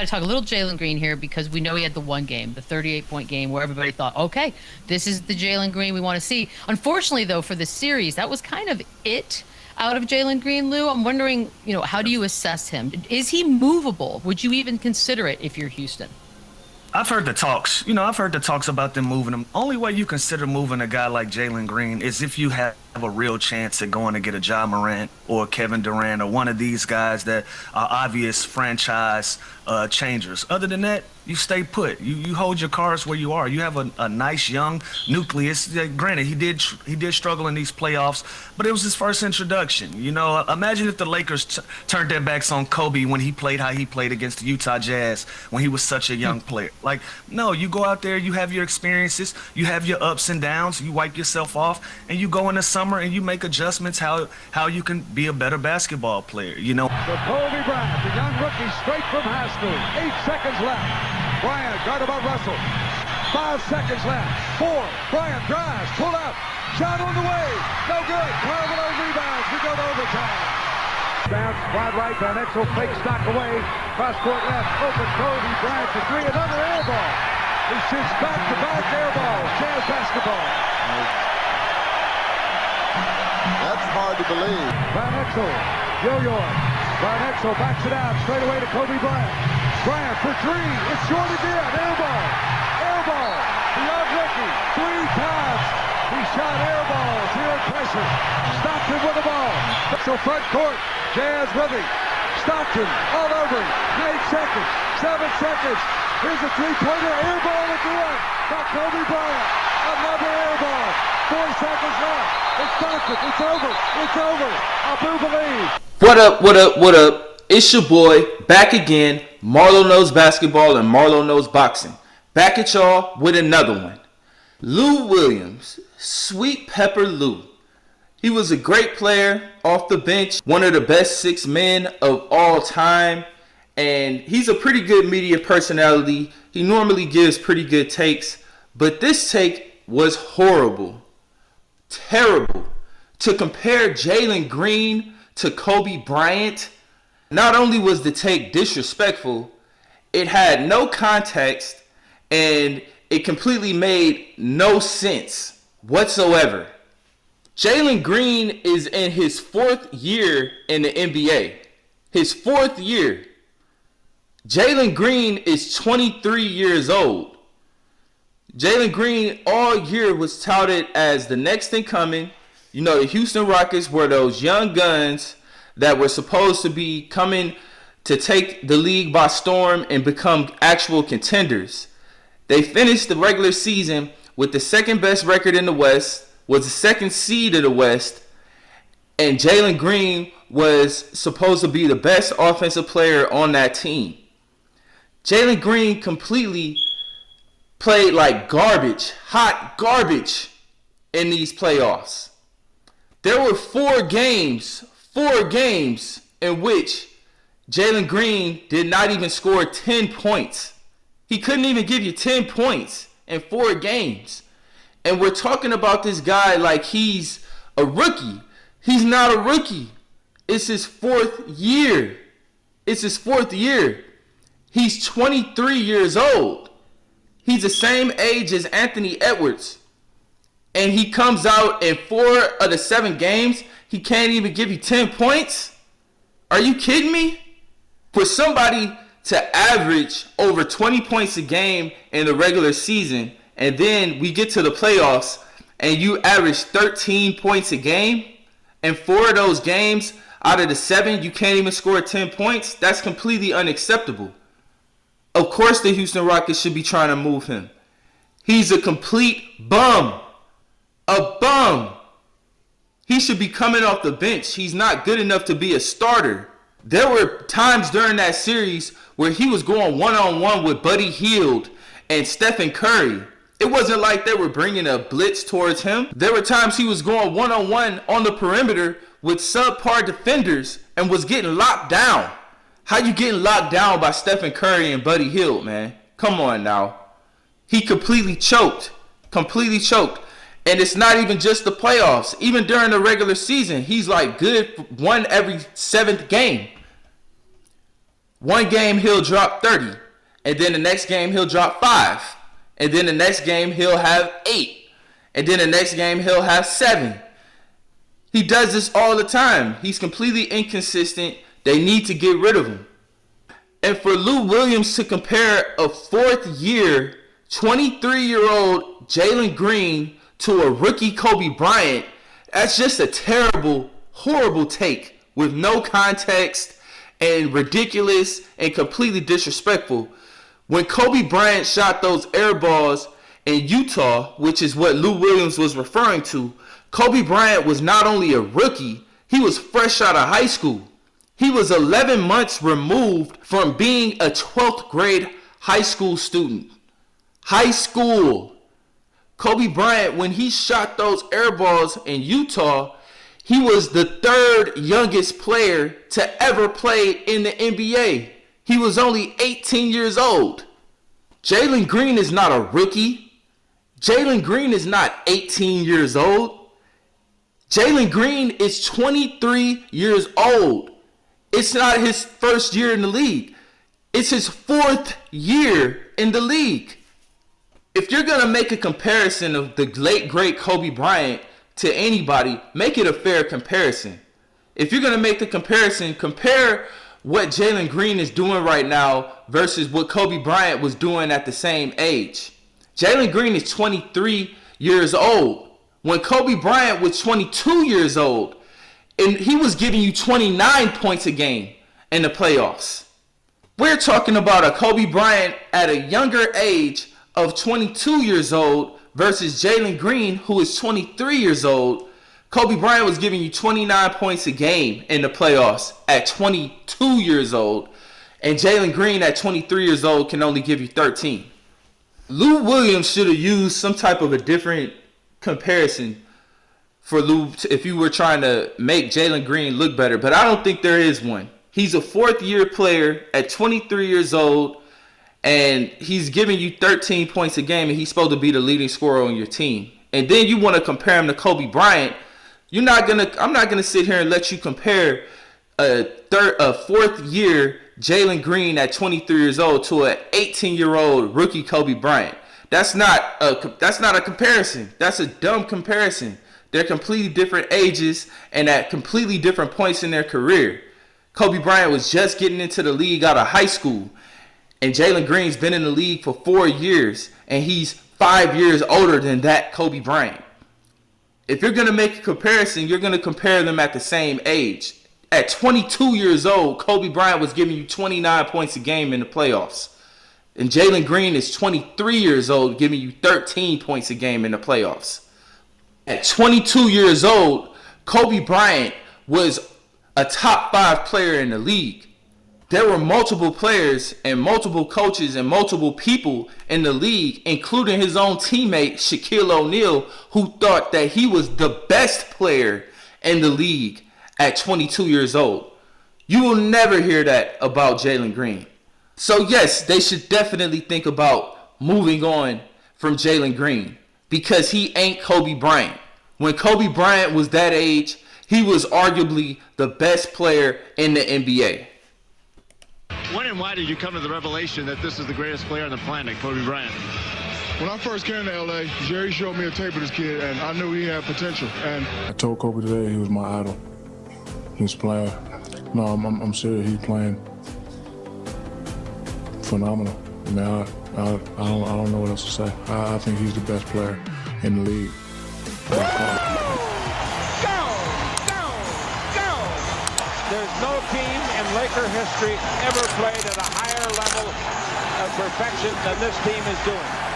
to talk a little Jalen Green here because we know he had the one game, the 38-point game, where everybody thought, okay, this is the Jalen Green we want to see. Unfortunately, though, for the series, that was kind of it out of Jalen Green, Lou. I'm wondering, how do you assess him? Is he movable? Would you even consider it if you're Houston? I've heard the talks. I've heard the talks about them moving him. Only way you consider moving a guy like Jalen Green is if you have a real chance at going to get a Ja Morant or Kevin Durant or one of these guys that are obvious franchise changers. Other than that, you stay put. You hold your cards where you are. You have a nice young nucleus. Granted, he did struggle in these playoffs, but it was his first introduction. Imagine if the Lakers turned their backs on Kobe when he played how he played against the Utah Jazz when he was such a young player. Like, no, you go out there, you have your experiences, you have your ups and downs, you wipe yourself off, and you go in the summer and you make adjustments how you can be a better basketball player. So Kobe Bryant, the young rookie, straight from high school. 8 seconds left. Bryant guarded by Russell. 5 seconds left. 4. Bryant drives. Pull up. Shot on the way. No good. Carmelo rebounds. We go to overtime. Bounce wide right. Van Exel fake stock away. Cross court left. Open Kobe Bryant for 3. Another air ball. He shoots back-to-back air balls. Jazz basketball. That's hard to believe. Van Exel. Yo-yo. Van Exel backs it out. Straight away to Kobe Bryant. Bryant for 3. It's short again. Air ball. Air ball. The young rookie. 3 times. He shot air balls here at pressure. Stockton with the ball. So front court. Jazz with him. Stockton all over him. 8 seconds. 7 seconds. Here's a three-pointer. Air ball again. By Kobe Bryant. Another air ball. 4 seconds left. It's Stockton. It's over. It's over. Abu believe. What up, what up, what up? It's your boy, back again. Marlo Knows Basketball and Marlo Knows Boxing. Back at y'all with another one. Lou Williams, Sweet Pepper Lou. He was a great player off the bench, one of the best 6 men of all time, and he's a pretty good media personality. He normally gives pretty good takes, but this take was horrible, terrible. To compare Jalen Green to Kobe Bryant, not only was the take disrespectful, it had no context and it completely made no sense whatsoever. Jalen Green is in his 4th year in the NBA. His 4th year. Jalen Green is 23 years old. Jalen Green all year was touted as the next in coming. The Houston Rockets were those young guns that were supposed to be coming to take the league by storm and become actual contenders. They finished the regular season with the 2nd best record in the West, was the 2nd seed of the West, and Jalen Green was supposed to be the best offensive player on that team. Jalen Green completely played like garbage, hot garbage in these playoffs. There were 4 games in which Jalen Green did not even score 10 points. He couldn't even give you 10 points in 4 games. And we're talking about this guy like he's a rookie. He's not a rookie. It's his 4th year. It's his 4th year. He's 23 years old. He's the same age as Anthony Edwards. And he comes out in 4 of the 7 games. He can't even give you 10 points? Are you kidding me? For somebody to average over 20 points a game in the regular season, and then we get to the playoffs, and you average 13 points a game, and 4 of those games out of the 7, you can't even score 10 points, that's completely unacceptable. Of course the Houston Rockets should be trying to move him. He's a complete bum. A bum. He should be coming off the bench. He's not good enough to be a starter. There were times during that series where he was going one-on-one with Buddy Hield and Stephen Curry. It wasn't like they were bringing a blitz towards him. There were times he was going one-on-one on the perimeter with subpar defenders and was getting locked down. How you getting locked down by Stephen Curry and Buddy Hield, man? Come on now. He completely choked. Completely choked. And it's not even just the playoffs. Even during the regular season, he's like good for 1 every 7th game. One game he'll drop 30, and then the next game he'll drop 5, and then the next game he'll have 8, and then the next game he'll have 7. He does this all the time. He's completely inconsistent. They need to get rid of him. And for Lou Williams to compare a fourth-year, 23-year-old Jalen Green to a rookie Kobe Bryant, that's just a terrible, horrible take with no context and ridiculous and completely disrespectful. When Kobe Bryant shot those air balls in Utah, which is what Lou Williams was referring to, Kobe Bryant was not only a rookie, he was fresh out of high school. He was 11 months removed from being a 12th grade high school student. High school. Kobe Bryant, when he shot those air balls in Utah, he was the 3rd youngest player to ever play in the NBA. He was only 18 years old. Jalen Green is not a rookie. Jalen Green is not 18 years old. Jalen Green is 23 years old. It's not his first year in the league. It's his 4th year in the league. If you're going to make a comparison of the late, great Kobe Bryant to anybody, make it a fair comparison. If you're going to make the comparison, compare what Jalen Green is doing right now versus what Kobe Bryant was doing at the same age. Jalen Green is 23 years old. When Kobe Bryant was 22 years old, and he was giving you 29 points a game in the playoffs. We're talking about a Kobe Bryant at a younger age of 22 years old versus Jalen Green, who is 23 years old. Kobe Bryant was giving you 29 points a game in the playoffs at 22 years old, and Jalen Green at 23 years old can only give you 13. Lou Williams should have used some type of a different comparison for Lou if you were trying to make Jalen Green look better, but I don't think there is one. He's a 4th-year player at 23 years old, and he's giving you 13 points a game, and he's supposed to be the leading scorer on your team. And then you want to compare him to Kobe Bryant. I'm not gonna sit here and let you compare a 4th-year Jalen Green at 23 years old to an 18-year-old rookie Kobe Bryant. That's not a comparison. That's a dumb comparison. They're completely different ages and at completely different points in their career. Kobe Bryant was just getting into the league out of high school, and Jalen Green's been in the league for 4 years, and he's 5 years older than that Kobe Bryant. If you're going to make a comparison, you're going to compare them at the same age. At 22 years old, Kobe Bryant was giving you 29 points a game in the playoffs. And Jalen Green is 23 years old, giving you 13 points a game in the playoffs. At 22 years old, Kobe Bryant was a top 5 player in the league. There were multiple players and multiple coaches and multiple people in the league, including his own teammate, Shaquille O'Neal, who thought that he was the best player in the league at 22 years old. You will never hear that about Jalen Green. So yes, they should definitely think about moving on from Jalen Green because he ain't Kobe Bryant. When Kobe Bryant was that age, he was arguably the best player in the NBA. When and why did you come to the revelation that this is the greatest player on the planet, Kobe Bryant? When I first came to LA, Jerry showed me a tape of this kid, and I knew he had potential. And I told Kobe today he was my idol. He was playing. No, I'm serious. He's playing phenomenal. I mean, I don't know what else to say. I think he's the best player in the league. Go! There's no team in Laker history ever played at a higher level of perfection than this team is doing.